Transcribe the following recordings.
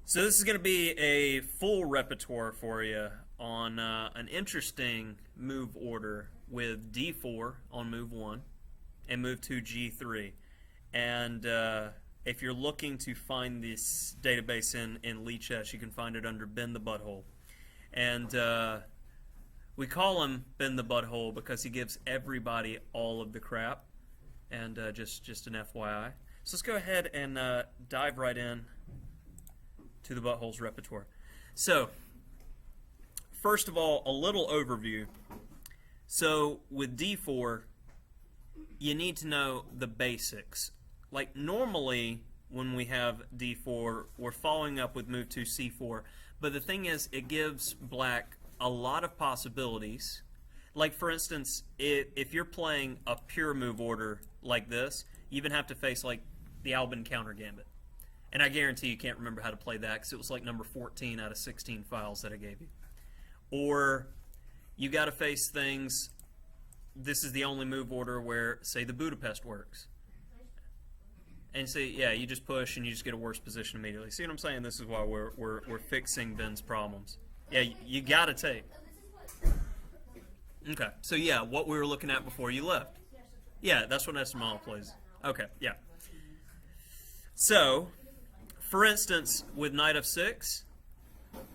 So this is going to be a full repertoire for you on an interesting move order with D4 on move 1 and move 2 G3. And if you're looking to find this database in Lichess, you can find it under Bend the Butthole. And we call him Bend the Butthole because he gives everybody all of the crap. And just an FYI. So let's go ahead and dive right in to the Butthole's repertoire. So, first of all, a little overview. So, with D4, you need to know the basics. Like, normally, when we have D4, we're following up with move 2 C4. But the thing is, it gives black a lot of possibilities. Like, for instance, if you're playing a pure move order like this, you even have to face, like, the Albin counter gambit. And I guarantee you can't remember how to play that because it was like number 14 out of 16 files that I gave you. Or you got to face things, this is the only move order where, say, the Budapest works. And say, yeah, you just push and you just get a worse position immediately. See what I'm saying? This is why we're fixing Ben's problems. Yeah, you got to take. Okay, so yeah, what we were looking at before you left. Yeah, that's what Estamala plays. Okay, yeah. So, for instance, with Knight f6,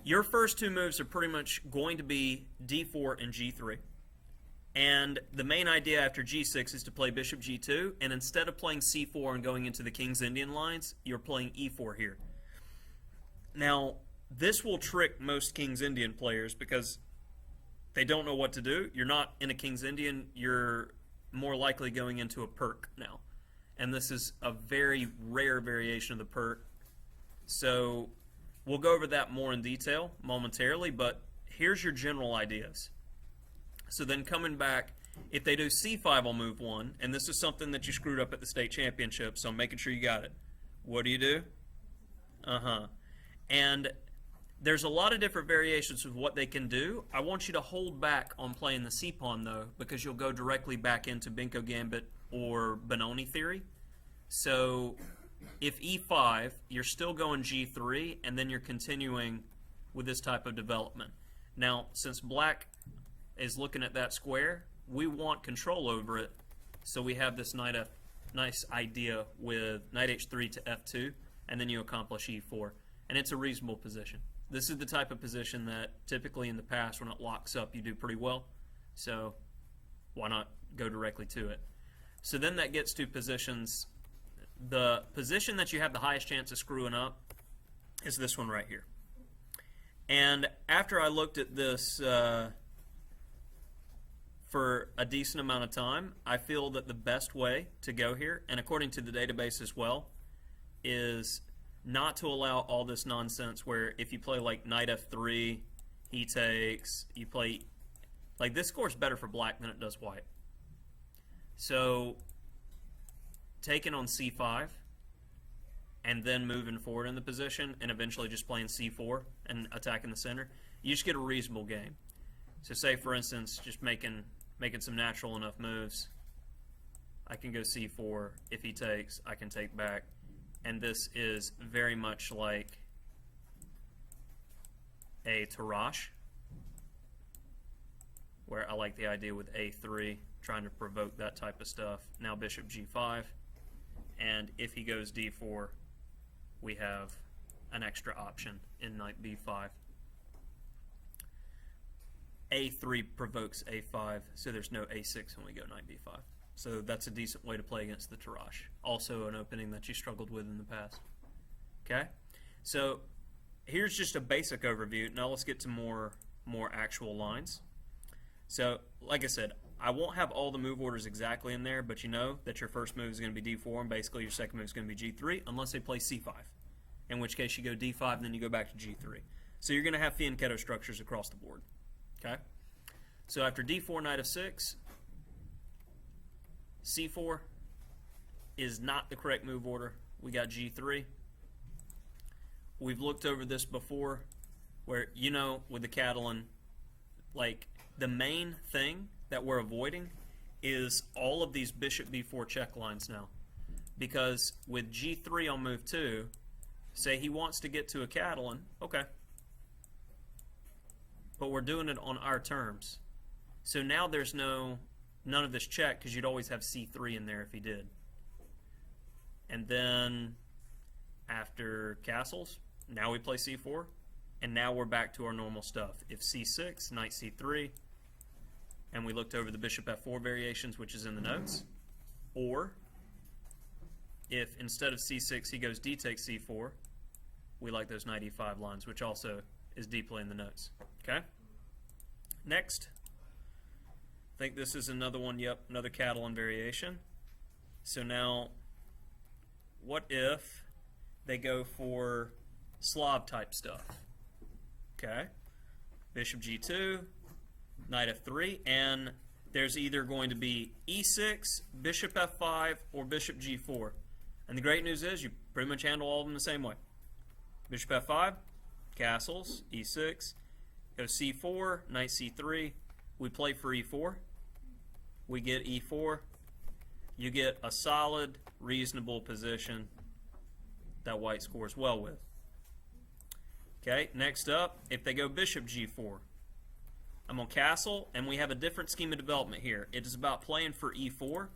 your first two moves are pretty much going to be d4 and g3. And the main idea after g6 is to play bishop g2, and instead of playing c4 and going into the King's Indian lines, you're playing e4 here. Now, this will trick most King's Indian players because they don't know what to do. You're not in a King's Indian, you're more likely going into a perk now. And this is a very rare variation of the perk. So we'll go over that more in detail momentarily, but here's your general ideas. So then coming back, if they do c5 on move 1, and this is something that you screwed up at the state championship, so I'm making sure you got it. What do? And there's a lot of different variations of what they can do. I want you to hold back on playing the c-pawn, though, because you'll go directly back into Binko Gambit or Benoni theory. So if e5, you're still going g3, and then you're continuing with this type of development. Now, since black is looking at that square, we want control over it, so we have this nice idea with knight h3 to f2, and then you accomplish e4. And it's a reasonable position. This is the type of position that typically in the past, when it locks up, you do pretty well. So why not go directly to it? So then that gets to positions. The position that you have the highest chance of screwing up is this one right here. And after I looked at this for a decent amount of time, I feel that the best way to go here, and according to the database as well, is not to allow all this nonsense where if you play like knight f3, he takes, you play, like this scores better for black than it does white. So taking on c5 and then moving forward in the position and eventually just playing c4 and attacking the center, you just get a reasonable game. So say for instance, just making some natural enough moves, I can go c4, if he takes, I can take back. And this is very much like a Tarrasch, where I like the idea with a3, trying to provoke that type of stuff. Now bishop g5, and if he goes d4, we have an extra option in knight b5. a3 provokes a5, so there's no a6 when we go knight b5. So that's a decent way to play against the Tarrasch. Also an opening that you struggled with in the past. Okay? So here's just a basic overview. Now let's get to more actual lines. So like I said, I won't have all the move orders exactly in there, but you know that your first move is going to be d4, and basically your second move is going to be g3, unless they play c5, in which case you go d5 and then you go back to g3. So you're going to have fianchetto structures across the board. Okay? So after d4, knight f6, c4 is not the correct move order. We got g3. We've looked over this before where, you know, with the Catalan, like the main thing that we're avoiding is all of these bishop b4 check lines now. Because with g3 on move 2, say he wants to get to a Catalan, okay. But we're doing it on our terms. So now there's none of this check, because you'd always have c3 in there if he did. And then after castles, now we play c4, and now we're back to our normal stuff. If c6, knight c3, and we looked over the bishop f4 variations, which is in the notes. Or if instead of c6 he goes d takes c4, we like those knight e5 lines, which also is deeply in the notes. Okay? Next, I think this is another one, yep, another Catalan variation. So now, what if they go for Slav type stuff? Okay, bishop g2, knight f3, and there's either going to be e6, bishop f5, or bishop g4. And the great news is you pretty much handle all of them the same way. Bishop f5, castles, e6, go c4, knight c3, we play for e4, we get e4, you get a solid, reasonable position that white scores well with. Okay, next up, if they go bishop g4, I'm on castle, and we have a different scheme of development here. It is about playing for e4.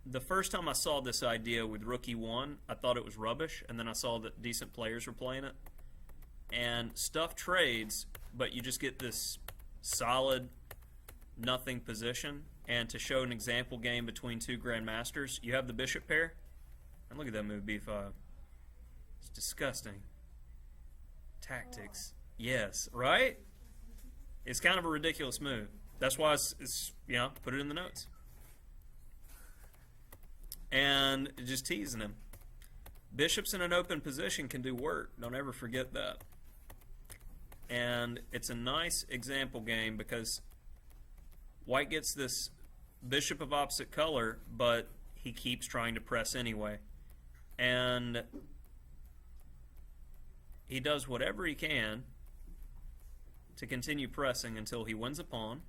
The first time I saw this idea with rook e1, I thought it was rubbish, and then I saw that decent players were playing it. And stuff trades, but you just get this solid nothing position. And to show an example game between two grandmasters, you have the bishop pair, and look at that move, b5. It's disgusting. Tactics. Yes, right? It's kind of a ridiculous move. That's why it's you know, put it in the notes. And just teasing him. Bishops in an open position can do work. Don't ever forget that. And it's a nice example game because white gets this bishop of opposite color, but he keeps trying to press anyway. And he does whatever he can to continue pressing until he wins a pawn.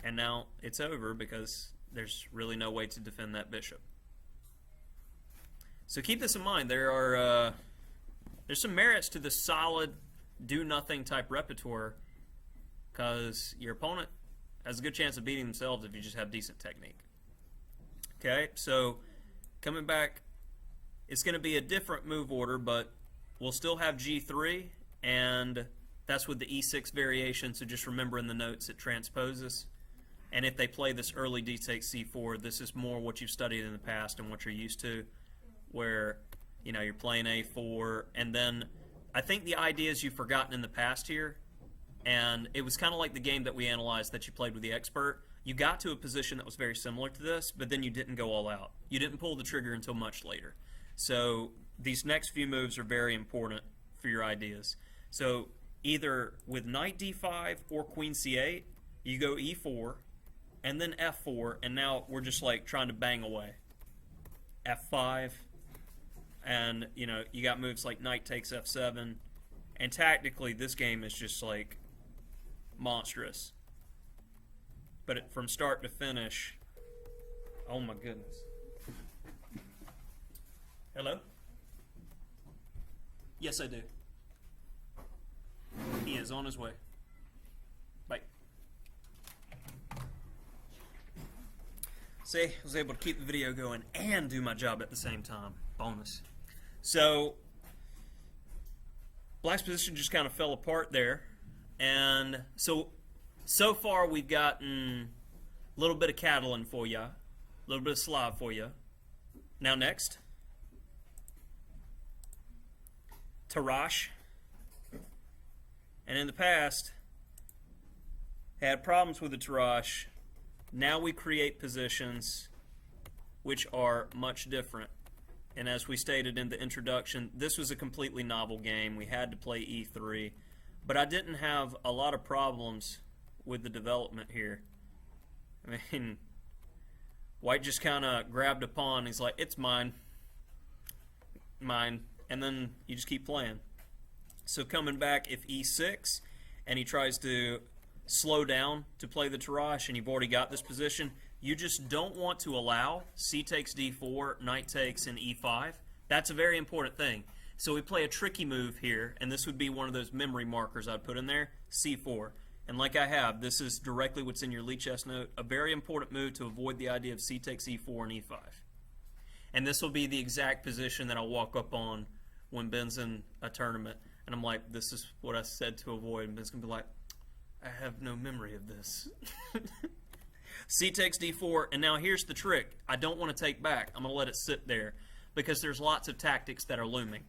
And now it's over because there's really no way to defend that bishop. So keep this in mind. There's some merits to the solid do-nothing type repertoire because your opponent has a good chance of beating themselves if you just have decent technique. Okay, so coming back, it's going to be a different move order, but we'll still have g3, and that's with the e6 variation, so just remember in the notes it transposes. And if they play this early d takes c4, this is more what you've studied in the past and what you're used to, where you know you're playing a4, and then I think the ideas you've forgotten in the past here, and it was kind of like the game that we analyzed that you played with the expert. You got to a position that was very similar to this, but then you didn't go all out. You didn't pull the trigger until much later. So these next few moves are very important for your ideas. So either with knight d5 or queen c8, you go e4, and then f4, and now we're just like trying to bang away. f5, and you know you got moves like knight takes f7, and tactically this game is just like monstrous. But from start to finish, oh my goodness. Hello? Yes, I do. He is on his way. Bye. See, I was able to keep the video going and do my job at the same time. Bonus. So, black's position just kind of fell apart there. And so far we've gotten a little bit of Catalan for you, a little bit of Slav for you. Now next, Tarrasch. And in the past, had problems with the Tarrasch. Now we create positions which are much different. And as we stated in the introduction, this was a completely novel game. We had to play e3. But I didn't have a lot of problems with the development here. I mean, white just kind of grabbed a pawn. He's like, it's mine. Mine. And then you just keep playing. So coming back, if e6, and he tries to slow down to play the Tarrasch, and you've already got this position, you just don't want to allow c takes d4, knight takes, and e5. That's a very important thing. So we play a tricky move here, and this would be one of those memory markers I'd put in there, c4. And like I have, this is directly what's in your lead chess note, a very important move to avoid the idea of c takes e4 and e5. And this will be the exact position that I'll walk up on when Ben's in a tournament. And I'm like, this is what I said to avoid. And Ben's going to be like, I have no memory of this. C takes d4, and now here's the trick. I don't want to take back. I'm going to let it sit there because there's lots of tactics that are looming.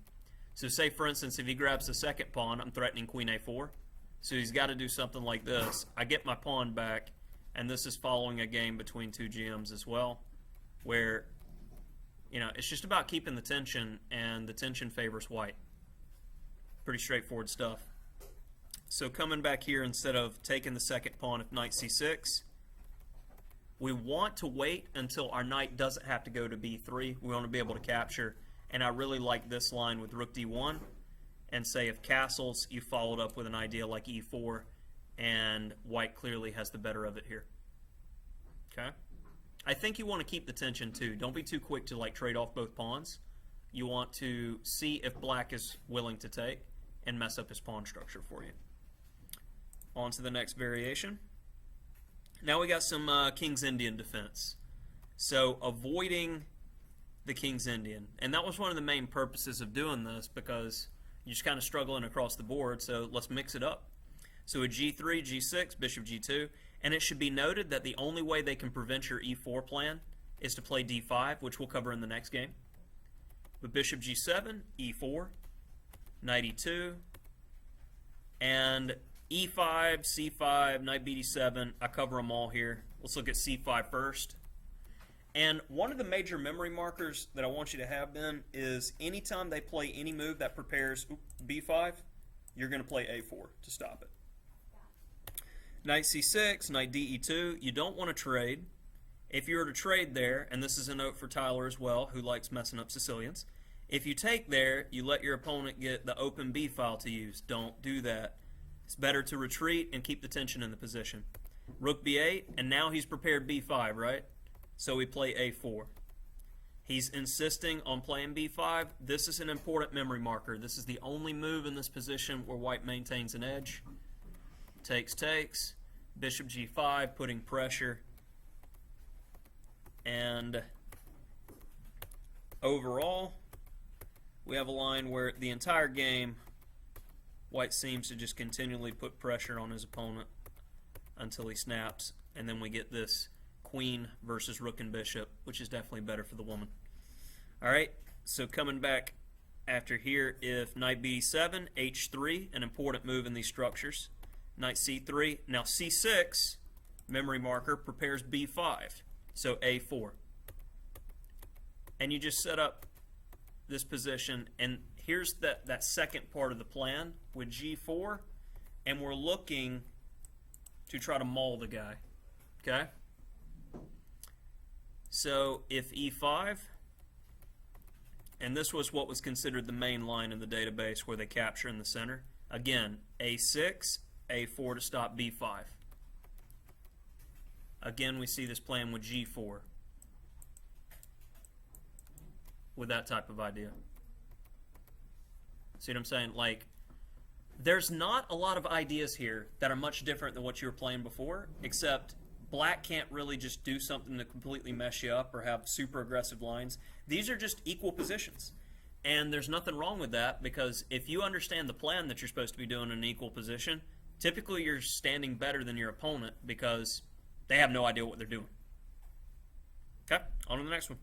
So say, for instance, if he grabs the second pawn, I'm threatening queen a4. So he's got to do something like this. I get my pawn back, and this is following a game between two GMs as well, where, you know, it's just about keeping the tension, and the tension favors white. Pretty straightforward stuff. So coming back here, instead of taking the second pawn if knight c6, we want to wait until our knight doesn't have to go to b3. We want to be able to capture. And I really like this line with rook d1. And say if castles, you followed up with an idea like e4, and white clearly has the better of it here. Okay? I think you want to keep the tension too. Don't be too quick to like trade off both pawns. You want to see if black is willing to take and mess up his pawn structure for you. On to the next variation. Now we got some King's Indian defense. So avoiding the King's Indian. And that was one of the main purposes of doing this, because you're just kind of struggling across the board, so let's mix it up. So a g3, g6, bishop g2, and it should be noted that the only way they can prevent your e4 plan is to play d5, which we'll cover in the next game. With bishop g7, e4, knight e2, and e5, c5, knight bd7. I cover them all here. Let's look at c5 first. And one of the major memory markers that I want you to have, Ben, is anytime they play any move that prepares b5, you're going to play a4 to stop it. Knight c6, knight de2, you don't want to trade. If you were to trade there, and this is a note for Tyler as well, who likes messing up Sicilians, if you take there, you let your opponent get the open b file to use. Don't do that. It's better to retreat and keep the tension in the position. Rook b8, and now he's prepared b5, right? So we play a4. He's insisting on playing b5. This is an important memory marker. This is the only move in this position where white maintains an edge. Takes, takes. Bishop g5, putting pressure. And overall, we have a line where the entire game, white seems to just continually put pressure on his opponent until he snaps. And then we get this queen versus rook and bishop, which is definitely better for the woman. Alright, so coming back after here, if knight b7, h3, an important move in these structures. Knight c3, now c6, memory marker, prepares b5, so a4. And you just set up this position, and here's that second part of the plan with g4, and we're looking to try to maul the guy. Okay? So if e5, and this was what was considered the main line in the database where they capture in the center. Again, a6, a4 to stop b5. Again, we see this plan with g4 with that type of idea. See what I'm saying? Like, there's not a lot of ideas here that are much different than what you were playing before, except black can't really just do something to completely mess you up or have super aggressive lines. These are just equal positions. And there's nothing wrong with that, because if you understand the plan that you're supposed to be doing in an equal position, typically you're standing better than your opponent because they have no idea what they're doing. Okay, on to the next one.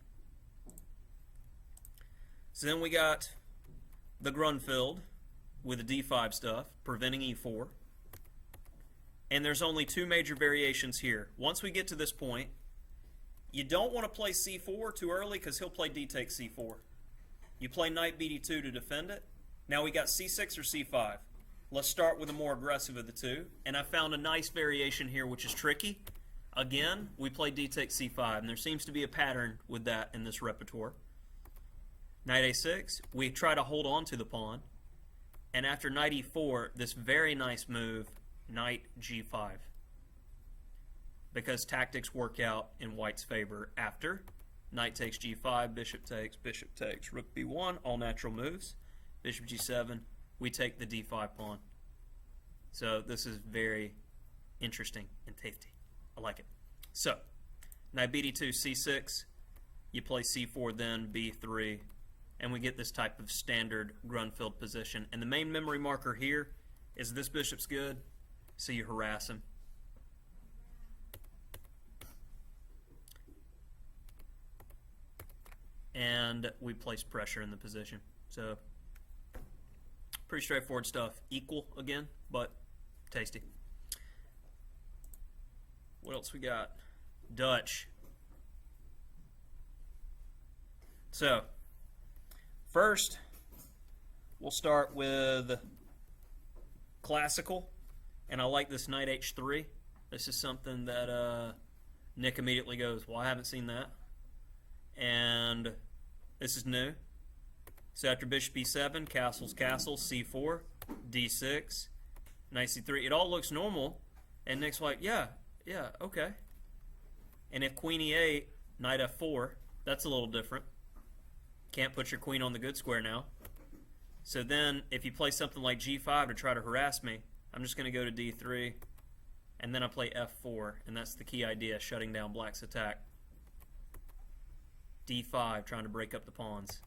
So then we got the Grunfeld with the d5 stuff, preventing e4. And there's only two major variations here. Once we get to this point, you don't want to play c4 too early because he'll play d takes c4. You play knight bd2 to defend it. Now we got c6 or c5. Let's start with the more aggressive of the two. And I found a nice variation here which is tricky. Again, we play d takes c5, and there seems to be a pattern with that in this repertoire. Knight a6, we try to hold on to the pawn. And after knight e4, this very nice move, knight g5, because tactics work out in white's favor after Knight takes g5, bishop takes, rook b1, all natural moves. Bishop g7, we take the d5 pawn. So this is very interesting and tasty. I like it. So, knight bd2, c6, you play c4, then b3, and we get this type of standard Grunfeld position. And the main memory marker here is this bishop's good, so you harass him. And we place pressure in the position. So, pretty straightforward stuff. Equal again, but tasty. What else we got? Dutch. So, first, we'll start with classical, and I like this knight h3. This is something that Nick immediately goes, well, I haven't seen that. And this is new. So after bishop e7, castles, c4, d6, knight c3. It all looks normal, and Nick's like, yeah, okay. And if queen e8, knight f4, that's a little different. Can't put your queen on the good square now. So then, if you play something like g5 to try to harass me, I'm just going to go to d3, and then I play f4, and that's the key idea, shutting down black's attack. d5, trying to break up the pawns.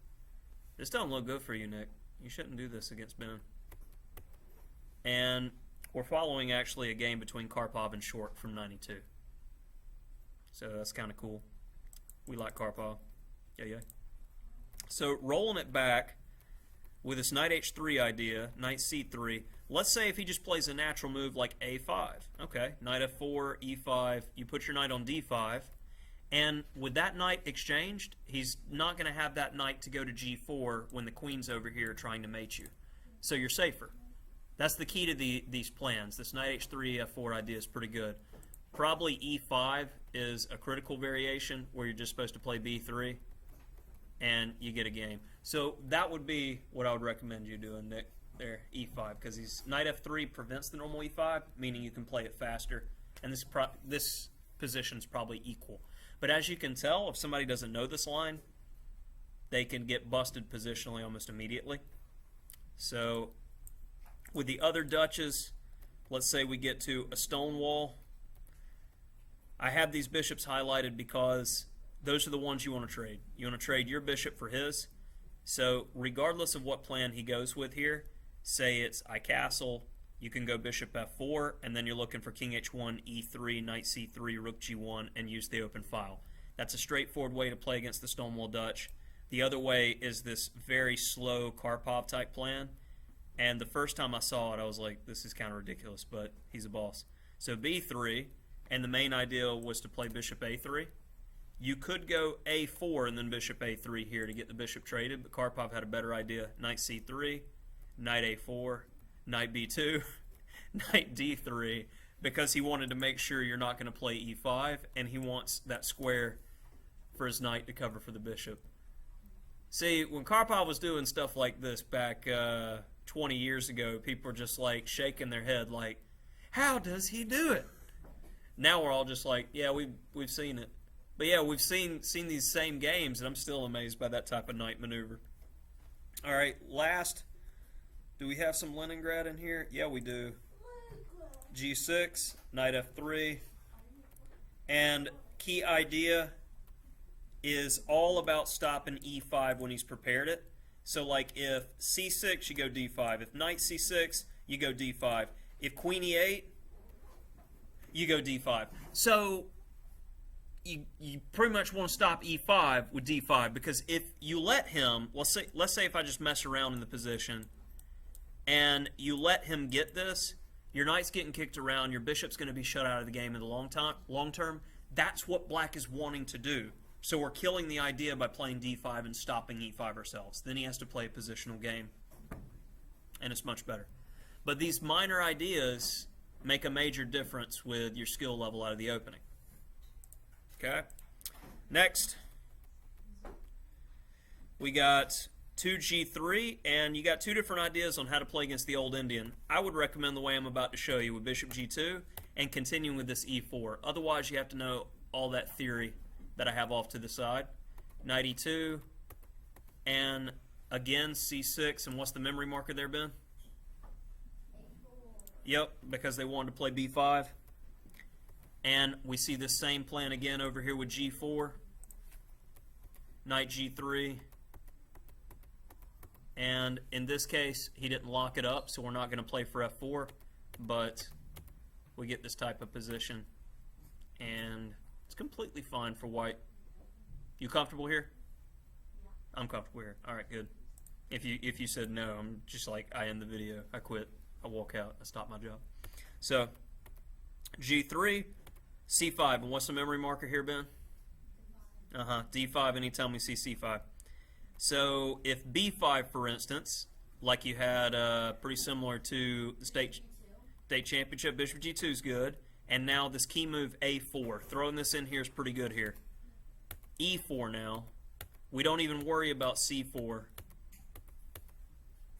This doesn't look good for you, Nick. You shouldn't do this against Ben. And we're following actually a game between Karpov and Short from '92. So that's kind of cool. We like Karpov. Yeah. So rolling it back with this knight h3 idea, knight c3. Let's say if he just plays a natural move like a5. Okay, knight f4, e5. You put your knight on d5. And with that knight exchanged, he's not going to have that knight to go to g4 when the queen's over here trying to mate you. So you're safer. That's the key to these plans. This knight h3, f4 idea is pretty good. Probably e5 is a critical variation where you're just supposed to play b3 and you get a game. So that would be what I would recommend you doing, Nick, there, e5, because knight f3 prevents the normal e5, meaning you can play it faster. And this position's probably equal. But as you can tell, if somebody doesn't know this line, they can get busted positionally almost immediately. So with the other Dutches, let's say we get to a stone wall. I have these bishops highlighted because those are the ones you want to trade. You want to trade your bishop for his. So regardless of what plan he goes with here, say it's I castle, you can go bishop f4, and then you're looking for king h1, e3, knight c3, rook g1, and use the open file. That's a straightforward way to play against the Stonewall Dutch. The other way is this very slow Karpov type plan. And the first time I saw it, I was like, this is kind of ridiculous, but he's a boss. So b3, and the main idea was to play bishop a3. You could go a4 and then bishop a3 here to get the bishop traded, but Karpov had a better idea. Knight c3, knight a4, knight b2, knight d3, because he wanted to make sure you're not going to play e5, and he wants that square for his knight to cover for the bishop. See, when Karpov was doing stuff like this back 20 years ago, people were just like shaking their head like, how does he do it? Now we're all just like, yeah, we've seen it. But yeah, we've seen these same games, and I'm still amazed by that type of knight maneuver. All right, last, do we have some Leningrad in here? Yeah, we do. G6, knight f3, and key idea is all about stopping e5 when he's prepared it. So like if c6, you go d5. If knight c6, you go d5. If queen e8, you go d5. So you pretty much want to stop e5 with d5, because if you let him, let's say if I just mess around in the position and you let him get this, your knight's getting kicked around, your bishop's going to be shut out of the game in the long term. That's what black is wanting to do. So we're killing the idea by playing d5 and stopping e5 ourselves. Then he has to play a positional game, and it's much better. But these minor ideas make a major difference with your skill level out of the opening. Okay. Next, we got 2g3, and you got two different ideas on how to play against the old Indian. I would recommend the way I'm about to show you with bishop g2 and continuing with this e4. Otherwise, you have to know all that theory that I have off to the side. 92, and again C6. And what's the memory marker there, Ben? Yep, because they wanted to play B5. And we see this same plan again over here with G4, knight G3. And in this case, he didn't lock it up, so we're not going to play for F4, but we get this type of position. And it's completely fine for white. You comfortable here? Yeah. I'm comfortable here. All right, good. If you said no, I'm just like, I end the video. I quit. I walk out. I stop my job. So, G3, C5. And what's the memory marker here, Ben? D5 anytime we see C5. So if B5, for instance, like you had pretty similar to the state championship, bishop G2 is good. And now this key move A4. Throwing this in here is pretty good here. E4 now. We don't even worry about C4.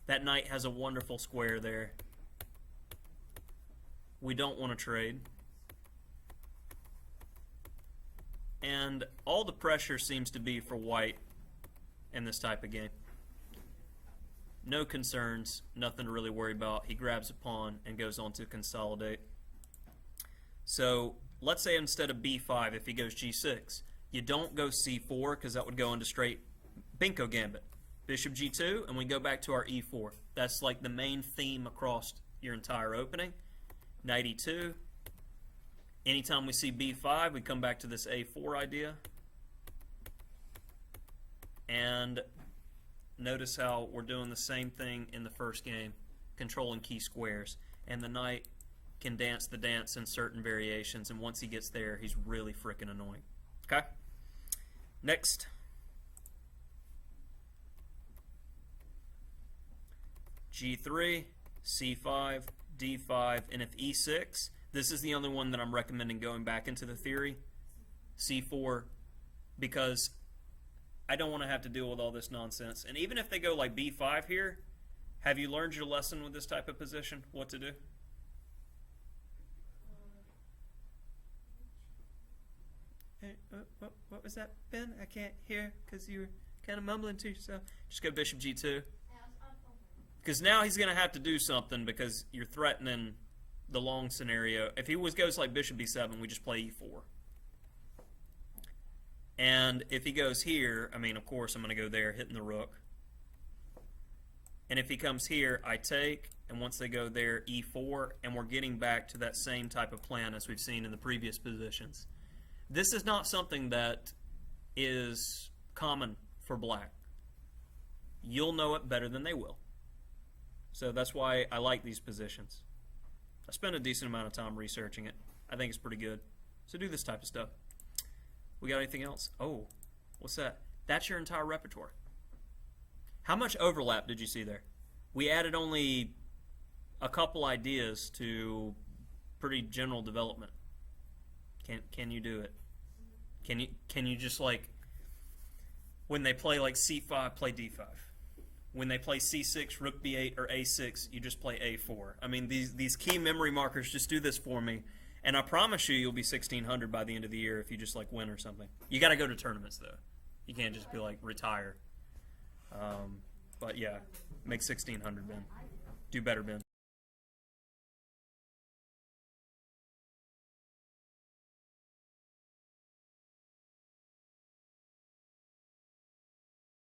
That knight has a wonderful square there. We don't want to trade. And all the pressure seems to be for white in this type of game. No concerns, nothing to really worry about. He grabs a pawn and goes on to consolidate. So let's say instead of B5, if he goes G6, you don't go C4 because that would go into straight Binko gambit. Bishop G2, and we go back to our E4. That's like the main theme across your entire opening. Knight E2. Anytime we see B5, we come back to this A4 idea. And notice how we're doing the same thing in the first game, controlling key squares. And the knight can dance the dance in certain variations, and once he gets there, he's really freaking annoying. Okay? Next. G3, C5, D5, and if E6, this is the only one that I'm recommending going back into the theory, C4, because I don't want to have to deal with all this nonsense. And even if they go like B5 here, have you learned your lesson with this type of position? What to do? Hey, what was that, Ben? I can't hear because you were kind of mumbling to yourself. Just go Bishop G2. Because now he's going to have to do something because you're threatening the long scenario. If he goes like Bishop B7, we just play E4. And if he goes here, I mean, of course, I'm going to go there, hitting the rook. And if he comes here, I take, and once they go there, E4, and we're getting back to that same type of plan as we've seen in the previous positions. This is not something that is common for black. You'll know it better than they will. So that's why I like these positions. I spent a decent amount of time researching it. I think it's pretty good. So do this type of stuff. We got anything else? Oh, what's that? That's your entire repertoire. How much overlap did you see there? We added only a couple ideas to pretty general development. Can you do it? Can you just like when they play like C5, play D5? When they play C6, Rook B8, or A6, you just play A4. I mean, these key memory markers just do this for me. And I promise you'll be 1,600 by the end of the year if you just like win or something. You got to go to tournaments though. You can't just be like retire. But yeah, make 1,600, Ben. Do better, Ben.